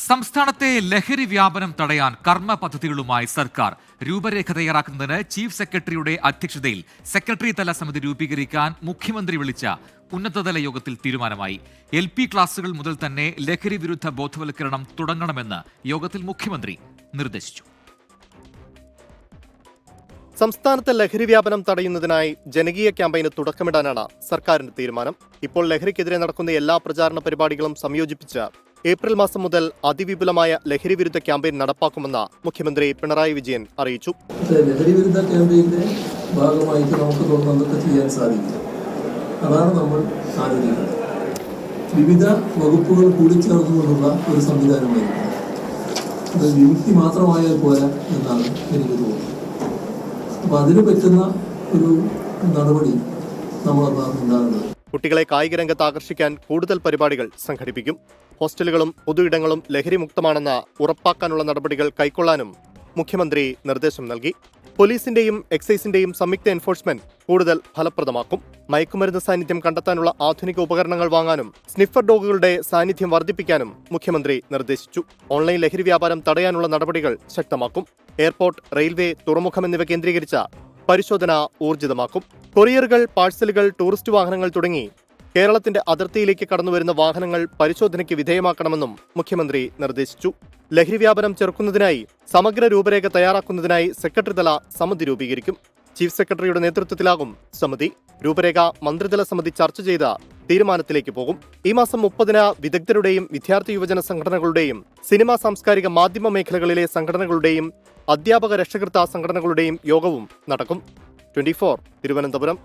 സംസ്ഥാനത്തെ ലഹരി വ്യാപനം തടയാൻ കർമ്മ പദ്ധതികളുമായി സർക്കാർ രൂപരേഖ തയ്യാറാക്കുന്നതിന് ചീഫ് സെക്രട്ടറിയുടെ അധ്യക്ഷതയിൽ സെക്രട്ടറി തല സമിതി രൂപീകരിക്കാൻ മുഖ്യമന്ത്രി വിളിച്ച ഉന്നതതല യോഗത്തിൽ തീരുമാനമായി. LP ക്ലാസുകൾ മുതൽ തന്നെ ലഹരി വിരുദ്ധ ബോധവൽക്കരണം തുടങ്ങണമെന്ന് യോഗത്തിൽ മുഖ്യമന്ത്രി നിർദ്ദേശിച്ചു. സംസ്ഥാനത്തെ ലഹരി വ്യാപനം തടയുന്നതിനായി ജനകീയ ക്യാമ്പയിന് തുടക്കമിടാനാണ് സർക്കാരിന്റെ തീരുമാനം. ഇപ്പോൾ ലഹരിക്കെതിരെ നടക്കുന്ന എല്ലാ പ്രചാരണ പരിപാടികളും സംയോജിപ്പിച്ച് ഏപ്രിൽ മാസം മുതൽ അതിവിപുലമായ ലഹരി വിരുദ്ധ ക്യാമ്പയിൻ നടപ്പാക്കുമെന്ന് മുഖ്യമന്ത്രി പിണറായി വിജയൻ അറിയിച്ചു. ലഹരി വിരുദ്ധ ക്യാമ്പയിന്റെ ഭാഗമായിട്ട് നമുക്ക് എന്തൊക്കെ ചെയ്യാൻ സാധിക്കും, അതാണ് നമ്മൾ ആലോചിക്കുന്നത്. വിവിധ വകുപ്പുകൾ കൂടിച്ചേർന്നുകൊണ്ടുള്ള ഒരു സംവിധാനമായിരിക്കും. അത് വിമുക്തി മാത്രമായാൽ പോരാ എന്നാണ് എനിക്ക് തോന്നുന്നത്. അപ്പൊ അതിന് പറ്റുന്ന ഒരു നടപടി നമ്മളൊന്നാണ് ഉണ്ടാകുന്നത്. കുട്ടികളെ കായിക രംഗത്ത് ആകർഷിക്കാൻ കൂടുതൽ പരിപാടികൾ സംഘടിപ്പിക്കും. ഹോസ്റ്റലുകളും പൊതുയിടങ്ങളും ലഹരി മുക്തമാണെന്ന് ഉറപ്പാക്കാനുള്ള നടപടികൾ കൈക്കൊള്ളാനും മുഖ്യമന്ത്രി നിർദ്ദേശം നൽകി. പോലീസിന്റെയും എക്സൈസിന്റെയും സംയുക്ത എൻഫോഴ്സ്മെന്റ് കൂടുതൽ ഫലപ്രദമാക്കും. മയക്കുമരുന്ന് സാന്നിധ്യം കണ്ടെത്താനുള്ള ആധുനിക ഉപകരണങ്ങൾ വാങ്ങാനും സ്നിഫർ ഡോഗുകളുടെ സാന്നിധ്യം വർദ്ധിപ്പിക്കാനും മുഖ്യമന്ത്രി നിർദ്ദേശിച്ചു. ഓൺലൈൻ ലഹരി വ്യാപാരം തടയാനുള്ള നടപടികൾ ശക്തമാക്കും. എയർപോർട്ട്, റെയിൽവേ, തുറമുഖം എന്നിവ കേന്ദ്രീകരിച്ച പരിശോധന ഊർജിതമാക്കും. കൊറിയറുകൾ, പാഴ്സലുകൾ, ടൂറിസ്റ്റ് വാഹനങ്ങൾ തുടങ്ങി കേരളത്തിന്റെ അതിർത്തിയിലേക്ക് കടന്നുവരുന്ന വാഹനങ്ങൾ പരിശോധനയ്ക്ക് വിധേയമാക്കണമെന്നും മുഖ്യമന്ത്രി നിർദ്ദേശിച്ചു. ലഹരി വ്യാപനം ചെറുക്കുന്നതിനായി സമഗ്ര രൂപരേഖ തയ്യാറാക്കുന്നതിനായി സെക്രട്ടറി തല സമിതി രൂപീകരിക്കും. ചീഫ് സെക്രട്ടറിയുടെ നേതൃത്വത്തിലാകും സമിതി. രൂപരേഖ മന്ത്രിതല സമിതി ചർച്ച ചെയ്ത തീരുമാനത്തിലേക്ക് പോകും. ഈ മാസം 30-ന് വിദഗ്ധരുടെയും വിദ്യാർത്ഥി യുവജന സംഘടനകളുടെയും സിനിമാ, സാംസ്കാരിക, മാധ്യമ മേഖലകളിലെ സംഘടനകളുടെയും അധ്യാപക രക്ഷകർത്താ സംഘടനകളുടെയും യോഗവും നടക്കും. 24 തിരുവനന്തപുരം.